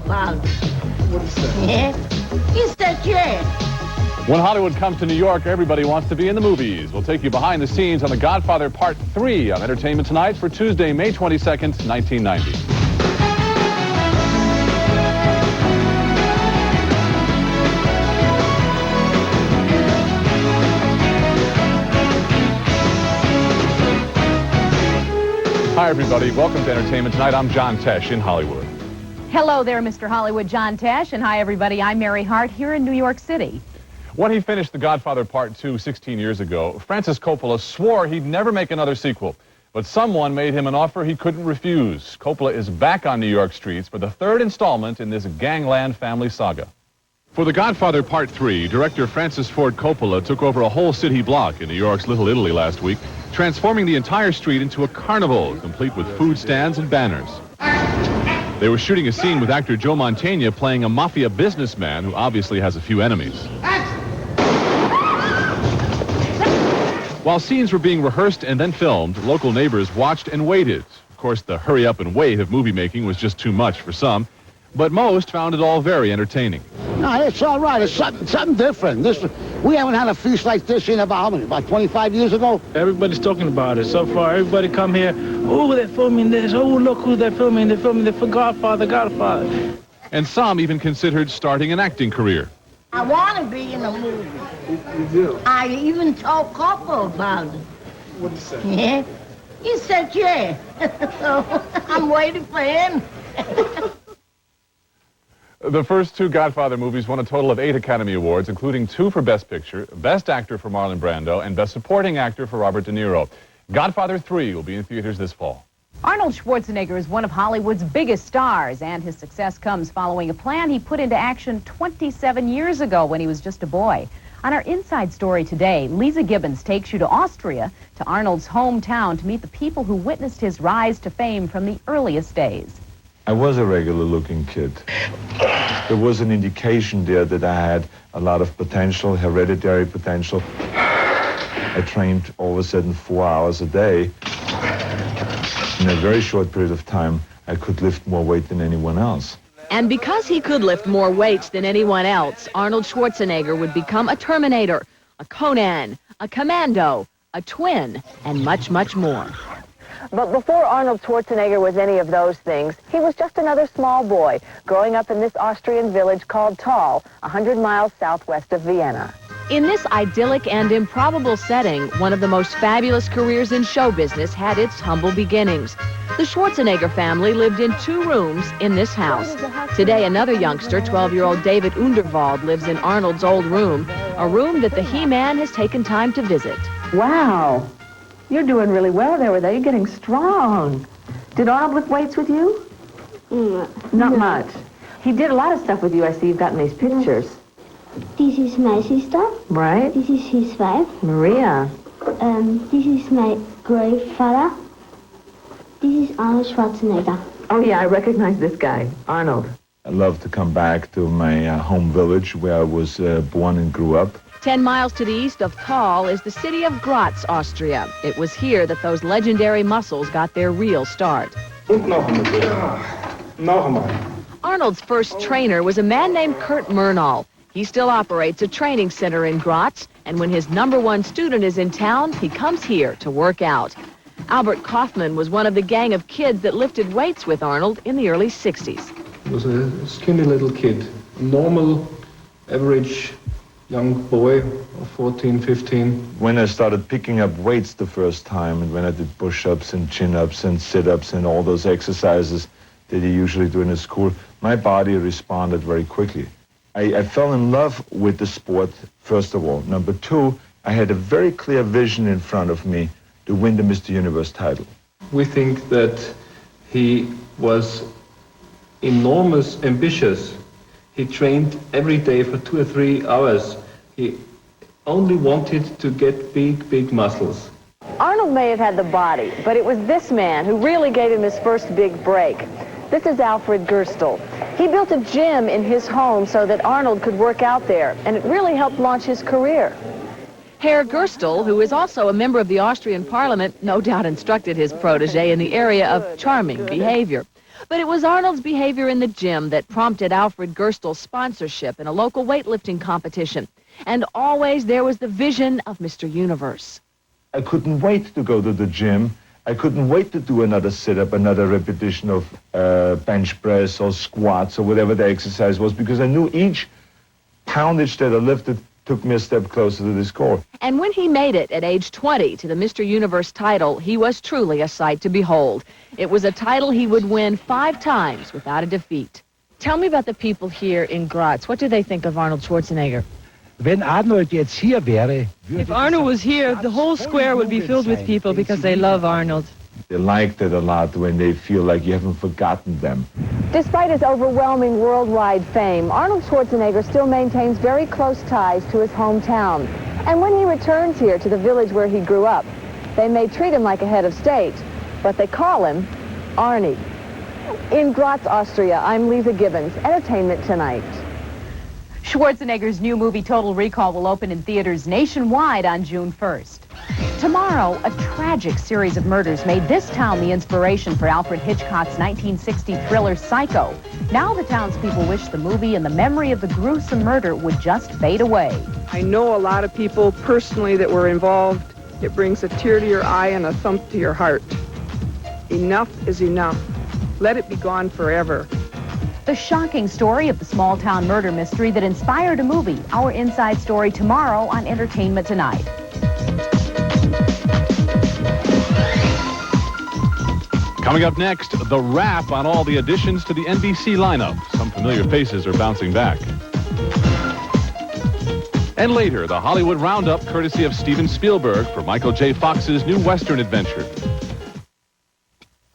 about it. What is that? Yeah? It's that chair. When Hollywood comes to New York, everybody wants to be in the movies. We'll take you behind the scenes on The Godfather Part 3 on Entertainment Tonight for Tuesday, May 22nd, 1990. Hi, everybody. Welcome to Entertainment Tonight. I'm John Tesh in Hollywood. Hello there, Mr. Hollywood, John Tesh. And hi, everybody. I'm Mary Hart here in New York City. When he finished The Godfather Part 2 16 years ago, Francis Coppola swore he'd never make another sequel. But someone made him an offer he couldn't refuse. Coppola is back on New York streets for the third installment in this gangland family saga. For The Godfather Part 3, director Francis Ford Coppola took over a whole city block in New York's Little Italy last week, transforming the entire street into a carnival, complete with food stands and banners. They were shooting a scene with actor Joe Mantegna playing a mafia businessman who obviously has a few enemies. While scenes were being rehearsed and then filmed, local neighbors watched and waited. Of course, the hurry up and wait of movie making was just too much for some, but most found it all very entertaining. No, it's all right. It's something different. We haven't had a feast like this in about how many? About 25 years ago? Everybody's talking about it. So far, everybody come here, oh, they're filming this. Oh, look who they're filming. They're filming it for Godfather. And some even considered starting an acting career. I want to be in a movie. You do? I even told Coppola about it. What is that? Yeah? He said, yeah. So I'm waiting for him. The first two Godfather movies won a total of 8 Academy Awards, including 2 for Best Picture, Best Actor for Marlon Brando, and Best Supporting Actor for Robert De Niro. Godfather 3 will be in theaters this fall. Arnold Schwarzenegger is one of Hollywood's biggest stars, and his success comes following a plan he put into action 27 years ago when he was just a boy. On our Inside Story today, Lisa Gibbons takes you to Austria, to Arnold's hometown, to meet the people who witnessed his rise to fame from the earliest days. I was a regular-looking kid. There was an indication there that I had a lot of potential, hereditary potential. I trained all of a sudden 4 hours a day. In a very short period of time, I could lift more weight than anyone else. And because he could lift more weights than anyone else, Arnold Schwarzenegger would become a Terminator, a Conan, a Commando, a twin, and much, much more. But before Arnold Schwarzenegger was any of those things, he was just another small boy growing up in this Austrian village called Thal, 100 miles southwest of Vienna. In this idyllic and improbable setting, one of the most fabulous careers in show business had its humble beginnings. The Schwarzenegger family lived in 2 rooms in this house. Today, another youngster, 12-year-old David Underwald, lives in Arnold's old room, a room that the He-Man has taken time to visit. Wow. You're doing really well there with that. You're getting strong. Did Arnold lift weights with you? Not much. He did a lot of stuff with you. I see you've gotten these pictures. This is my sister. Right. This is his wife. Maria. This is my grandfather. This is Arnold Schwarzenegger. Oh, yeah, I recognize this guy, Arnold. I love to come back to my home village where I was born and grew up. 10 miles to the east of Thal is the city of Graz, Austria. It was here that those legendary muscles got their real start. Arnold's first trainer was a man named Kurt Murnau. He still operates a training center in Graz, and when his #1 student is in town, he comes here to work out. Albert Kaufman was one of the gang of kids that lifted weights with Arnold in the early 60s. He was a skinny little kid, a normal, average young boy of 14, 15. When I started picking up weights the first time, and when I did push-ups and chin-ups and sit-ups and all those exercises that you usually do in a school, my body responded very quickly. I fell in love with the sport, first of all. Number 2, I had a very clear vision in front of me to win the Mr. Universe title. We think that he was enormous ambitious. He trained every day for 2 or 3 hours. He only wanted to get big, big muscles. Arnold may have had the body, but it was this man who really gave him his first big break. This is Alfred Gerstel. He built a gym in his home so that Arnold could work out there, and it really helped launch his career. Herr Gerstel, who is also a member of the Austrian parliament, no doubt instructed his protege in the area of charming behavior. But it was Arnold's behavior in the gym that prompted Alfred Gerstel's sponsorship in a local weightlifting competition. And always there was the vision of Mr. Universe. I couldn't wait to go to the gym. I couldn't wait to do another sit-up, another repetition of bench press or squats or whatever the exercise was, because I knew each poundage that I lifted took me a step closer to this goal. And when he made it at age 20 to the Mr. Universe title, he was truly a sight to behold. It was a title he would win 5 times without a defeat. Tell me about the people here in Graz. What do they think of Arnold Schwarzenegger? Wenn Arnold jetzt hier wäre, if Arnold was here, the whole square would be filled with people because they love Arnold. They liked it a lot when they feel like you haven't forgotten them. Despite his overwhelming worldwide fame, Arnold Schwarzenegger still maintains very close ties to his hometown. And when he returns here to the village where he grew up, they may treat him like a head of state, but they call him Arnie. In Graz, Austria, I'm Lisa Gibbons. Entertainment Tonight. Schwarzenegger's new movie Total Recall will open in theaters nationwide on June 1st. Tomorrow, a tragic series of murders made this town the inspiration for Alfred Hitchcock's 1960 thriller Psycho. Now the townspeople wish the movie and the memory of the gruesome murder would just fade away. I know a lot of people personally that were involved. It brings a tear to your eye and a thump to your heart. Enough is enough. Let it be gone forever. The shocking story of the small-town murder mystery that inspired a movie. Our inside story tomorrow on Entertainment Tonight. Coming up next, the wrap on all the additions to the NBC lineup. Some familiar faces are bouncing back. And later, the Hollywood Roundup, courtesy of Steven Spielberg for Michael J. Fox's new Western adventure.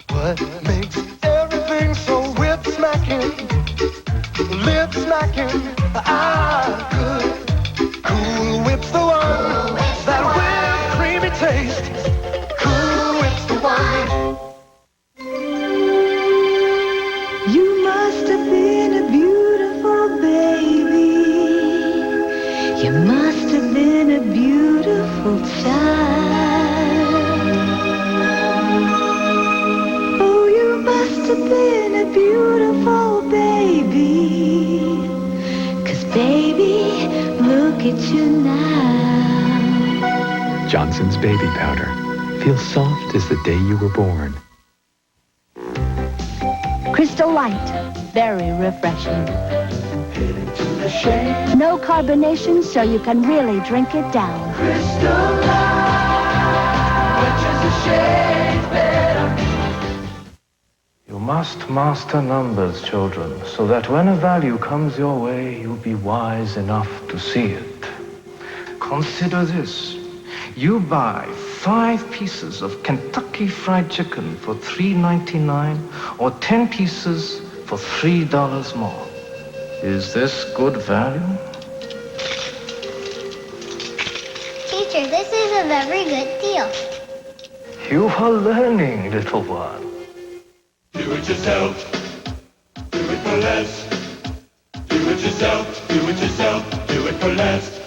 What makes everything so whip-smacking, lip-smacking, good? Cool Whip's the one, that whipped creamy taste. Cool Whip's the one. You must have been a beautiful baby. You must have been a beautiful child. Oh, you must have been a beautiful baby. 'Cause baby, look at you now. Johnson's Baby Powder. Feels soft as the day you were born. Crystal Light, very refreshing. No carbonation, so you can really drink it down. Crystal Light, just a shade better. You must master numbers, children, so that when a value comes your way, you'll be wise enough to see it. Consider this. You buy 5 pieces of Kentucky Fried Chicken for $3.99 or 10 pieces for $3 more. Is this good value? Teacher, this is a very good deal. You are learning, little one. Do it yourself. Do it for less. Do it yourself. Do it yourself. Do it for less.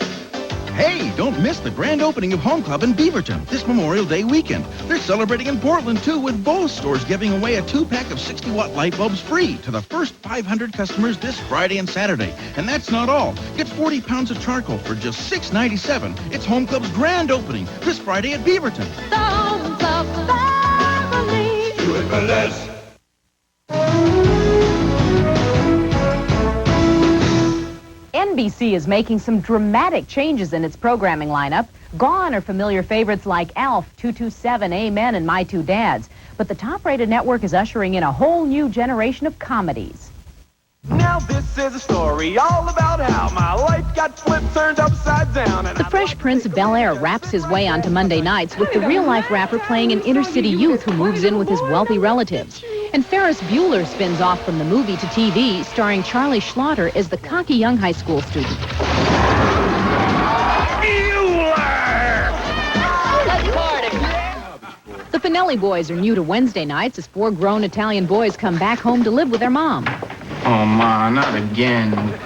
Hey, don't miss the grand opening of Home Club in Beaverton this Memorial Day weekend. They're celebrating in Portland, too, with both stores giving away a 2-pack of 60-watt light bulbs free to the first 500 customers this Friday and Saturday. And that's not all. Get 40 pounds of charcoal for just $6.97. It's Home Club's grand opening this Friday at Beaverton. The Home Club family. Do it for less. NBC is making some dramatic changes in its programming lineup. Gone are familiar favorites like Alf, 227, Amen, and My Two Dads. But the top-rated network is ushering in a whole new generation of comedies. Now this is a story all about how my life got flipped, turned upside down. And The Fresh Prince of Bel-Air wraps his way onto Monday nights with the real-life rapper playing an inner-city youth who moves in with his wealthy relatives. And Ferris Bueller spins off from the movie to TV, starring Charlie Schlatter as the cocky young high school student. The Finelli Boys are new to Wednesday nights as 4 grown Italian boys come back home to live with their mom. Oh, Ma, not again.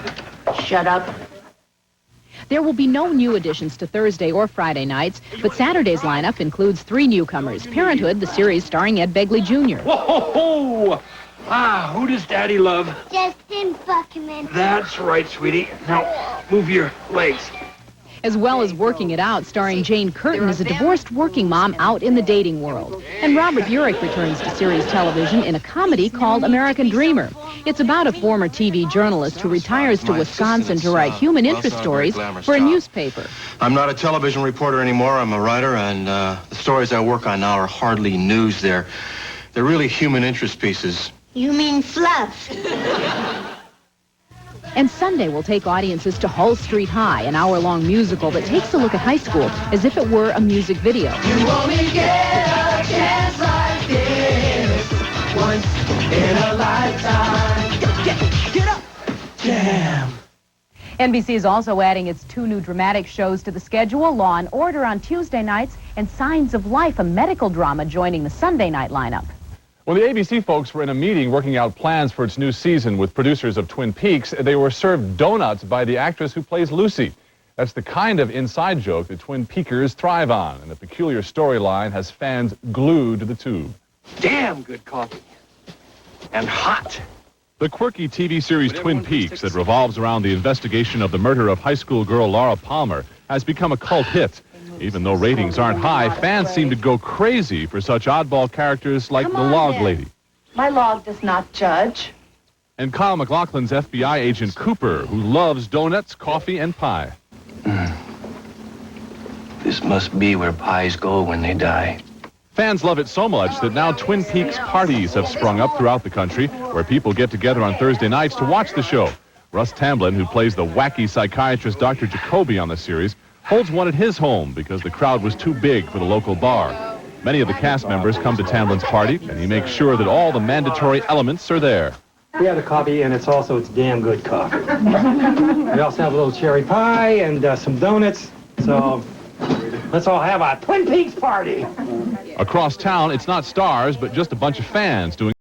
Shut up. There will be no new additions to Thursday or Friday nights, but Saturday's lineup includes 3 newcomers. Parenthood, the series starring Ed Begley Jr. Whoa! Ah, who does Daddy love? Justin Buckman. That's right, sweetie. Now, move your legs. As well as Working It Out, starring Jane Curtin as a divorced working mom out in the dating world. And Robert Urich returns to series television in a comedy called American Dreamer. It's about a former TV journalist who retires to Wisconsin to write human interest stories for a newspaper. I'm not a television reporter anymore. I'm a writer, and the stories I work on now are hardly news. They're really human interest pieces. You mean fluff? And Sunday will take audiences to Hull Street High, an hour-long musical that takes a look at high school as if it were a music video. You only get a chance like this once in a lifetime. Get up! Jam! NBC is also adding its 2 new dramatic shows to the schedule, Law & Order on Tuesday nights and Signs of Life, a medical drama, joining the Sunday night lineup. When the ABC folks were in a meeting working out plans for its new season with producers of Twin Peaks, they were served donuts by the actress who plays Lucy. That's the kind of inside joke that Twin Peakers thrive on, and the peculiar storyline has fans glued to the tube. Damn good coffee. And hot. The quirky TV series Twin Peaks that revolves around the investigation of the murder of high school girl Laura Palmer has become a cult hit. Even though ratings aren't high, fans seem to go crazy for such oddball characters like the Log Lady. My log does not judge. And Kyle MacLachlan's FBI agent Cooper, who loves donuts, coffee, and pie. This must be where pies go when they die. Fans love it so much that now Twin Peaks parties have sprung up throughout the country, where people get together on Thursday nights to watch the show. Russ Tamblyn, who plays the wacky psychiatrist Dr. Jacoby on the series, holds one at his home because the crowd was too big for the local bar. Many of the cast members come to Tamblyn's party, and he makes sure that all the mandatory elements are there. We have the coffee, and it's damn good coffee. We also have a little cherry pie and some donuts. So let's all have a Twin Peaks party. Across town, it's not stars, but just a bunch of fans doing